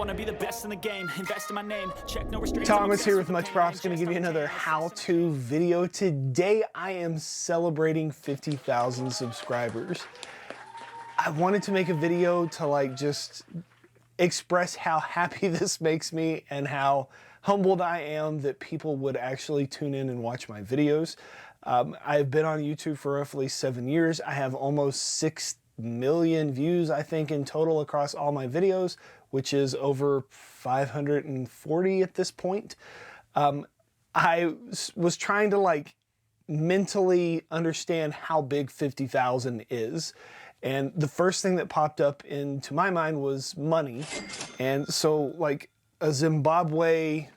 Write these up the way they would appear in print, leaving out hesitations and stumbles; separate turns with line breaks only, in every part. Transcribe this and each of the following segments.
wanna be the best in the game, invest in my name, check no restrictions.
Thomas here with Much Props, going to give you another how-to video. Today I am celebrating 50,000 subscribers. I wanted to make a video to just express how happy this makes me and how humbled I am that people would actually tune in and watch my videos. I've been on YouTube for roughly 7 years. I have almost 6 million views, I think, in total across all my videos, which is over 540 at this point. I was trying to mentally understand how big 50,000 is. And the first thing that popped up into my mind was money. And so a Zimbabwe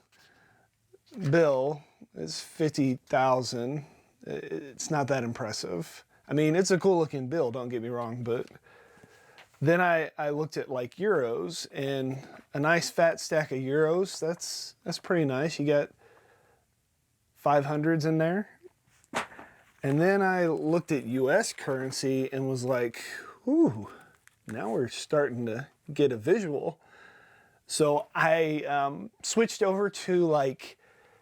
bill is 50,000. It's not that impressive. I mean, it's a cool looking bill, don't get me wrong, but then I looked at euros, and a nice fat stack of euros, that's pretty nice. You got 500s in there. And then I looked at US currency and was like, ooh, now we're starting to get a visual. So I switched over to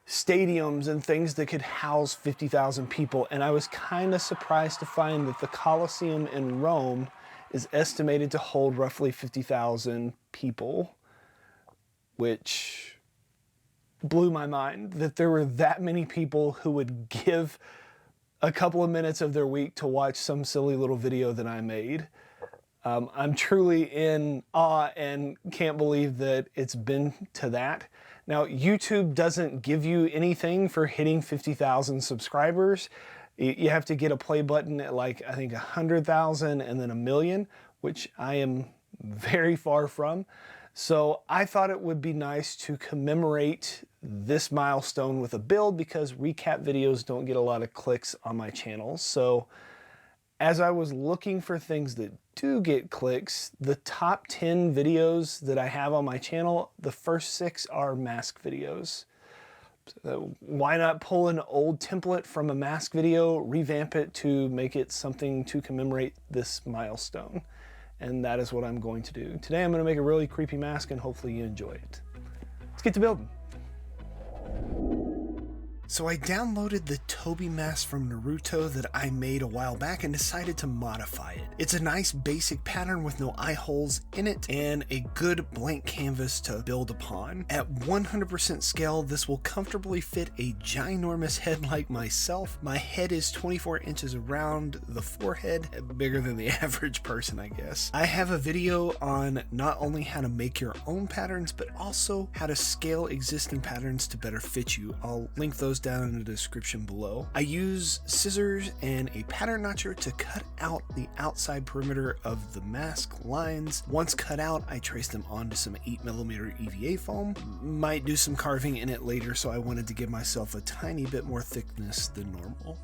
stadiums and things that could house 50,000 people, and I was kind of surprised to find that the Colosseum in Rome is estimated to hold roughly 50,000 people, which blew my mind that there were that many people who would give a couple of minutes of their week to watch some silly little video that I made. I'm truly in awe and can't believe that it's been to that. Now, YouTube doesn't give you anything for hitting 50,000 subscribers. You have to get a play button at I think 100,000 and then 1 million, which I am very far from. So I thought it would be nice to commemorate this milestone with a build, because recap videos don't get a lot of clicks on my channel. So as I was looking for things that do get clicks, the top 10 videos that I have on my channel, the first 6 are mask videos. So why not pull an old template from a mask video, revamp it to make it something to commemorate this milestone? And that is what I'm going to do. Today I'm going to make a really creepy mask, and hopefully you enjoy it. Let's get to building. So I downloaded the Toby mask from Naruto that I made a while back and decided to modify it. It's a nice basic pattern with no eye holes in it and a good blank canvas to build upon. At 100% scale, this will comfortably fit a ginormous head like myself. My head is 24 inches around the forehead, bigger than the average person, I guess. I have a video on not only how to make your own patterns, but also how to scale existing patterns to better fit you. I'll link those down in the description below. I use scissors and a pattern notcher to cut out the outside perimeter of the mask lines. Once cut out, I trace them onto some 8mm EVA foam. Might do some carving in it later, so I wanted to give myself a tiny bit more thickness than normal.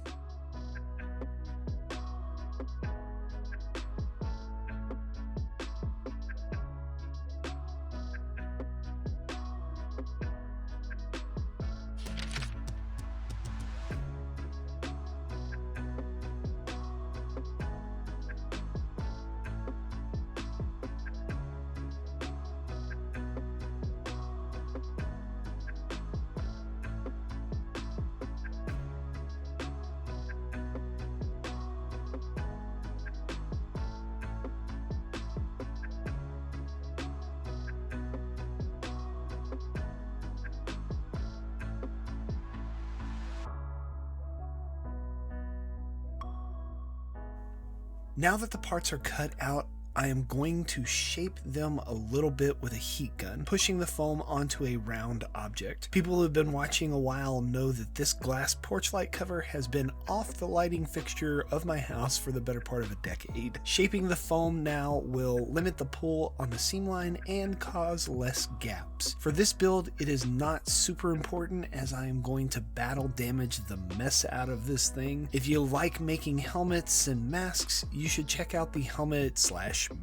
Now that the parts are cut out, I am going to shape them a little bit with a heat gun, pushing the foam onto a round object. People who have been watching a while know that this glass porch light cover has been off the lighting fixture of my house for the better part of a decade. Shaping the foam now will limit the pull on the seam line and cause less gaps. For this build, it is not super important as I am going to battle damage the mess out of this thing. If you like making helmets and masks, you should check out the helmet/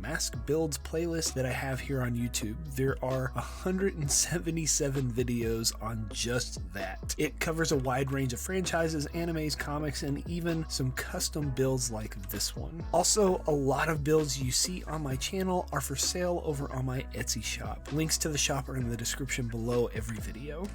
mask builds playlist that I have here on YouTube. There are 177 videos on just that. It covers a wide range of franchises, animes, comics, and even some custom builds like this one. Also, a lot of builds you see on my channel are for sale over on my Etsy shop. Links to the shop are in the description below every video.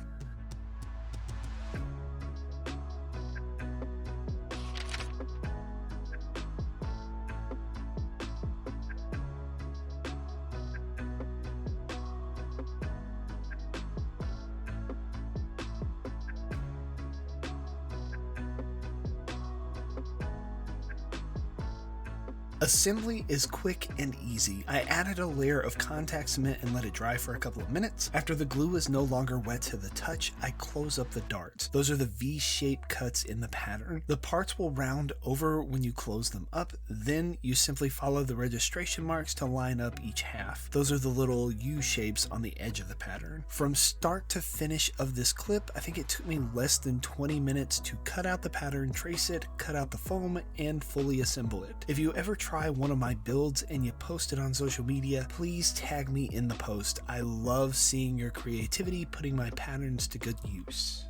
Assembly is quick and easy. I added a layer of contact cement and let it dry for a couple of minutes. After the glue is no longer wet to the touch, I close up the darts. Those are the V-shaped cuts in the pattern. The parts will round over when you close them up, then you simply follow the registration marks to line up each half. Those are the little U shapes on the edge of the pattern. From start to finish of this clip, I think it took me less than 20 minutes to cut out the pattern, trace it, cut out the foam, and fully assemble it. If you ever try one of my builds and you post it on social media, please tag me in the post. I love seeing your creativity putting my patterns to good use.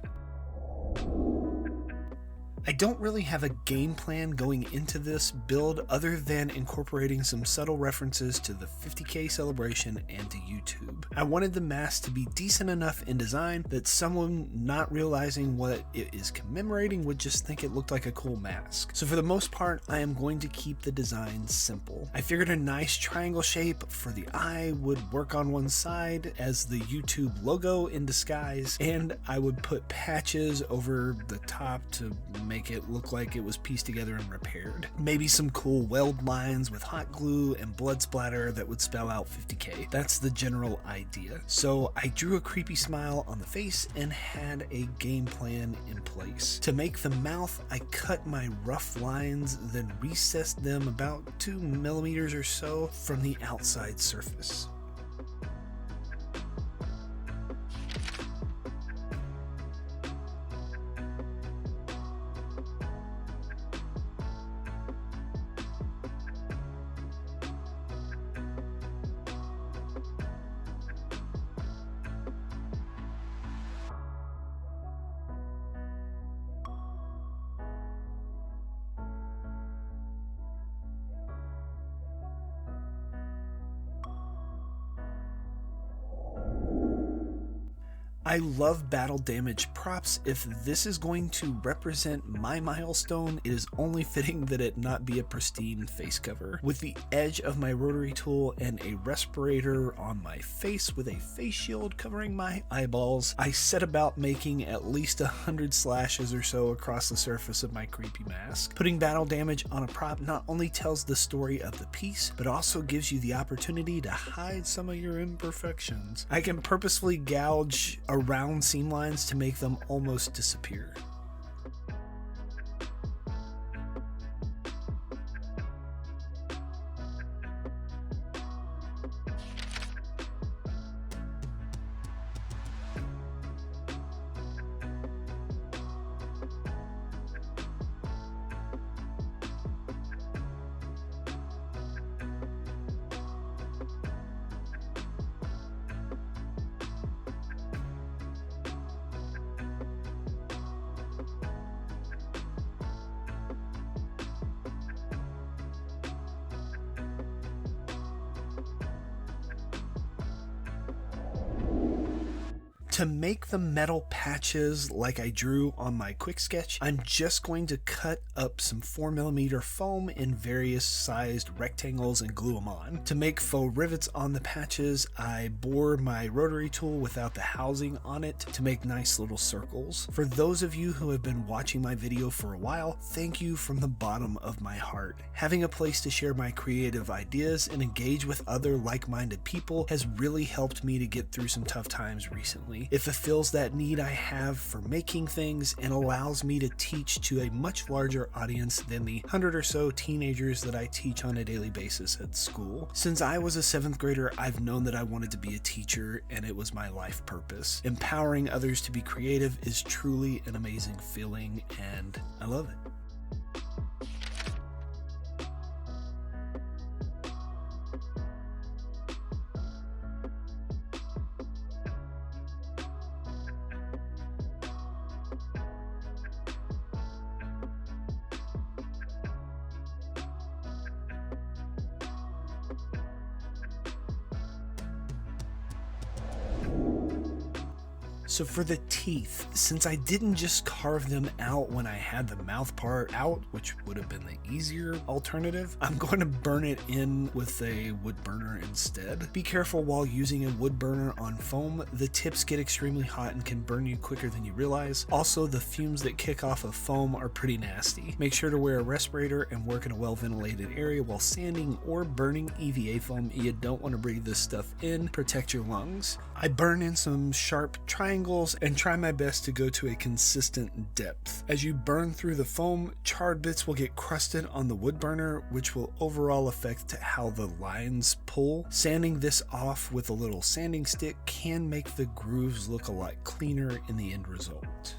I don't really have a game plan going into this build other than incorporating some subtle references to the 50K celebration and to YouTube. I wanted the mask to be decent enough in design that someone not realizing what it is commemorating would just think it looked like a cool mask. So for the most part, I am going to keep the design simple. I figured a nice triangle shape for the eye would work on one side as the YouTube logo in disguise, and I would put patches over the top to make it look like it was pieced together and repaired. Maybe some cool weld lines with hot glue and blood splatter that would spell out 50K. That's the general idea. So I drew a creepy smile on the face and had a game plan in place. To make the mouth, I cut my rough lines, then recessed them about 2 millimeters or so from the outside surface. I love battle damage props. If this is going to represent my milestone, it is only fitting that it not be a pristine face cover. With the edge of my rotary tool and a respirator on my face with a face shield covering my eyeballs, I set about making at least 100 slashes or so across the surface of my creepy mask. Putting battle damage on a prop not only tells the story of the piece, but also gives you the opportunity to hide some of your imperfections. I can purposefully gouge around seam lines to make them almost disappear. To make the metal patches like I drew on my quick sketch, I'm just going to cut up some 4mm foam in various sized rectangles and glue them on. To make faux rivets on the patches, I bore my rotary tool without the housing on it to make nice little circles. For those of you who have been watching my video for a while, thank you from the bottom of my heart. Having a place to share my creative ideas and engage with other like-minded people has really helped me to get through some tough times recently. It fulfills that need I have for making things and allows me to teach to a much larger audience than the 100 or so teenagers that I teach on a daily basis at school. Since I was a 7th grader, I've known that I wanted to be a teacher, and it was my life purpose. Empowering others to be creative is truly an amazing feeling, and I love it. So for the teeth, since I didn't just carve them out when I had the mouth part out, which would have been the easier alternative, I'm going to burn it in with a wood burner instead. Be careful while using a wood burner on foam. The tips get extremely hot and can burn you quicker than you realize. Also, the fumes that kick off of foam are pretty nasty. Make sure to wear a respirator and work in a well-ventilated area while sanding or burning EVA foam. You don't want to breathe this stuff in. Protect your lungs. I burn in some sharp triangles and try my best to go to a consistent depth. As you burn through the foam, charred bits will get crusted on the wood burner, which will overall affect how the lines pull. Sanding this off with a little sanding stick can make the grooves look a lot cleaner in the end result.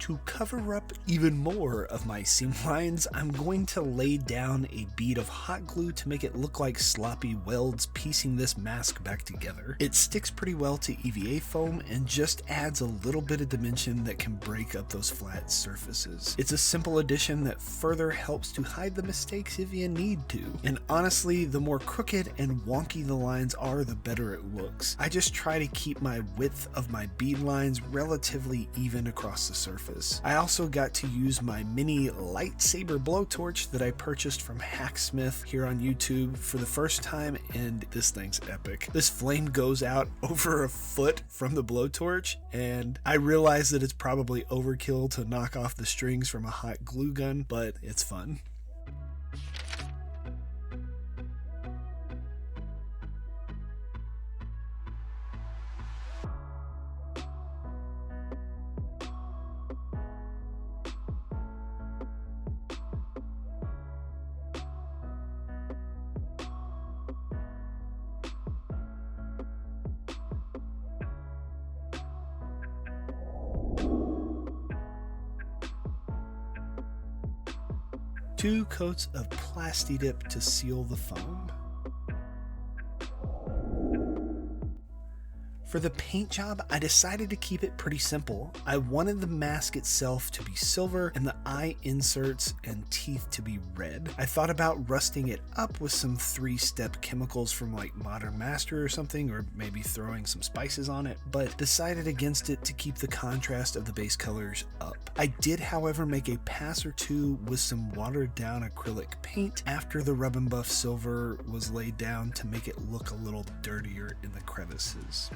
To cover up even more of my seam lines, I'm going to lay down a bead of hot glue to make it look like sloppy welds piecing this mask back together. It sticks pretty well to EVA foam and just adds a little bit of dimension that can break up those flat surfaces. It's a simple addition that further helps to hide the mistakes if you need to. And honestly, the more crooked and wonky the lines are, the better it looks. I just try to keep my width of my bead lines relatively even across the surface. I also got to use my mini lightsaber blowtorch that I purchased from Hacksmith here on YouTube for the first time, and this thing's epic. This flame goes out over a foot from the blowtorch, and I realize that it's probably overkill to knock off the strings from a hot glue gun, but it's fun. Two coats of Plasti-Dip to seal the foam. For the paint job, I decided to keep it pretty simple. I wanted the mask itself to be silver and the eye inserts and teeth to be red. I thought about rusting it up with some 3-step chemicals from like Modern Master or something, or maybe throwing some spices on it, but decided against it to keep the contrast of the base colors up. I did, however, make a pass or two with some watered down acrylic paint after the Rub and Buff silver was laid down to make it look a little dirtier in the crevices.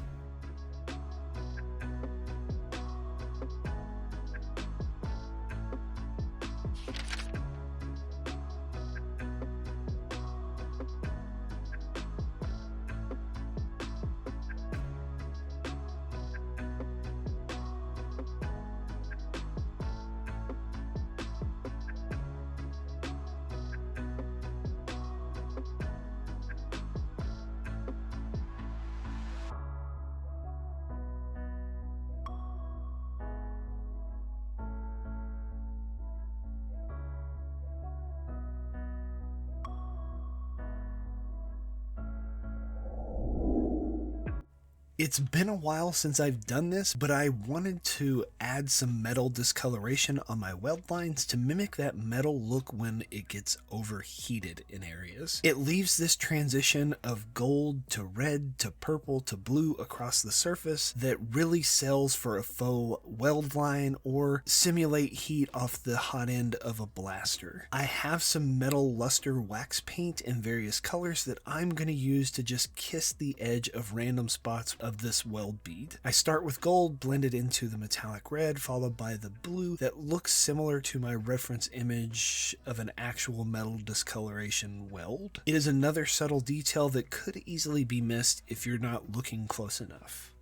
It's been a while since I've done this, but I wanted to add some metal discoloration on my weld lines to mimic that metal look when it gets overheated in areas. It leaves this transition of gold to red to purple to blue across the surface that really sells for a faux weld line or simulate heat off the hot end of a blaster. I have some metal luster wax paint in various colors that I'm going to use to just kiss the edge of random spots of this weld bead. I start with gold, blend it into the metallic red, followed by the blue that looks similar to my reference image of an actual metal discoloration weld. It is another subtle detail that could easily be missed if you're not looking close enough.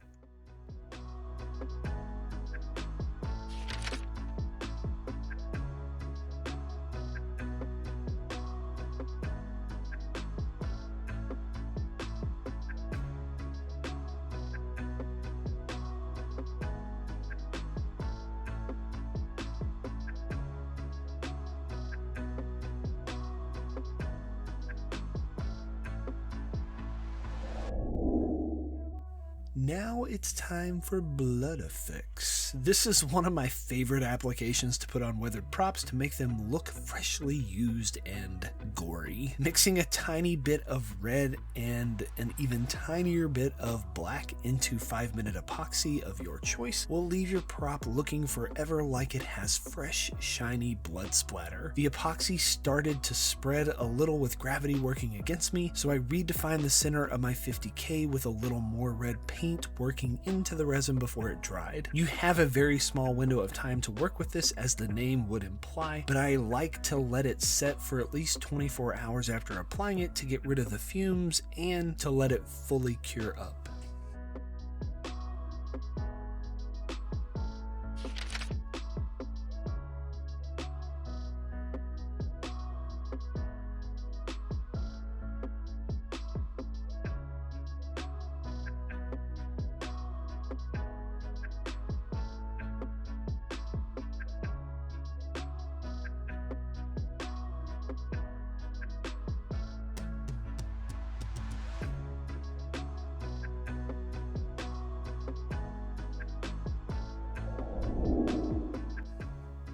Now it's time for blood effects. This is one of my favorite applications to put on weathered props to make them look freshly used and gory. Mixing a tiny bit of red and an even tinier bit of black into 5-minute epoxy of your choice will leave your prop looking forever like it has fresh, shiny blood splatter. The epoxy started to spread a little with gravity working against me, so I redefined the center of my 50K with a little more red paint working into the resin before it dried. You have a very small window of time to work with this, as the name would imply, but I like to let it set for at least 24 hours after applying it to get rid of the fumes and to let it fully cure up.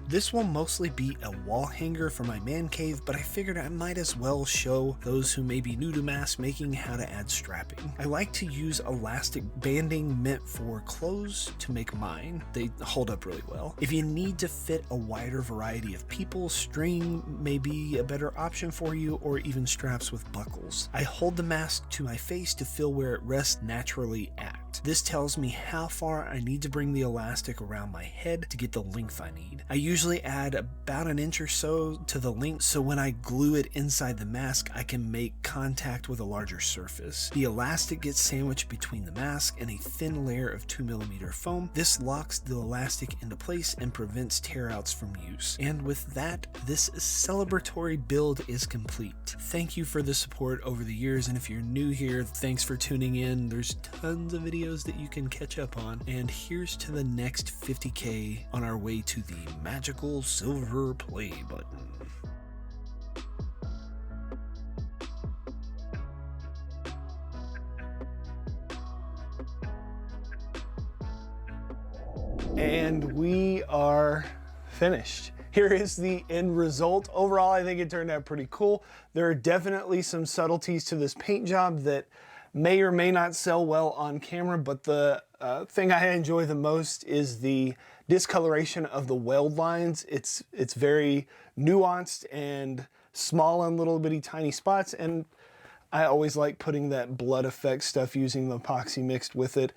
This will mostly be a wall hanger for my man cave, but I figured I might as well show those who may be new to mask making how to add strapping. I like to use elastic banding meant for clothes to make mine. They hold up really well. If you need to fit a wider variety of people, string may be a better option for you, or even straps with buckles. I hold the mask to my face to feel where it rests naturally at. This tells me how far I need to bring the elastic around my head to get the length I need. I usually add about an inch or so to the length, so when I glue it inside the mask, I can make contact with a larger surface. The elastic gets sandwiched between the mask and a thin layer of 2mm foam. This locks the elastic into place and prevents tear-outs from use. And with that, this celebratory build is complete. Thank you for the support over the years, and if you're new here, thanks for tuning in. There's tons of videos that you can catch up on, and here's to the next 50K on our way to the magical silver play button. And we are finished. Here is the end result. Overall, I think it turned out pretty cool. There are definitely some subtleties to this paint job that may or may not sell well on camera, but the thing I enjoy the most is the discoloration of the weld lines. It's very nuanced and small in little bitty tiny spots, and I always like putting that blood effect stuff using the epoxy mixed with it.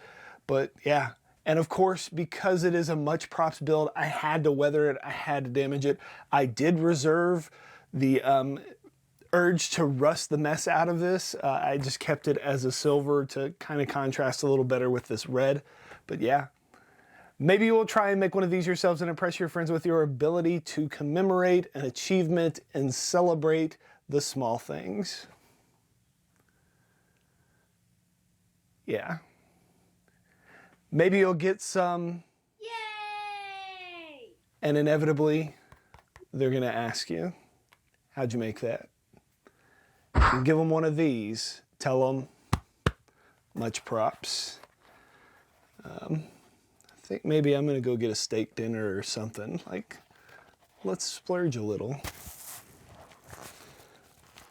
But yeah, and of course, because it is a much props build, I had to weather it, I had to damage it. I did reserve the urge to rust the mess out of this. I just kept it as a silver to kind of contrast a little better with this red. But yeah, maybe you'll try and make one of these yourselves and impress your friends with your ability to commemorate an achievement and celebrate the small things. Yeah. Maybe you'll get some.
Yay!
And inevitably, they're gonna ask you, how'd you make that? You give them one of these, tell them, much props. I think maybe I'm gonna go get a steak dinner or something. Like, let's splurge a little.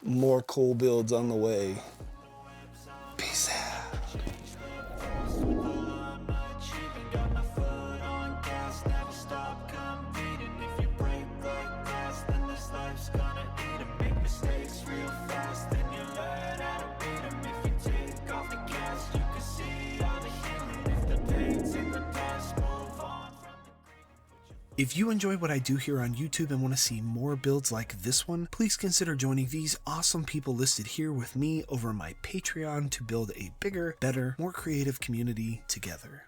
More cool builds on the way. Peace out. If you enjoy what I do here on YouTube and want to see more builds like this one, please consider joining these awesome people listed here with me over my Patreon to build a bigger, better, more creative community together.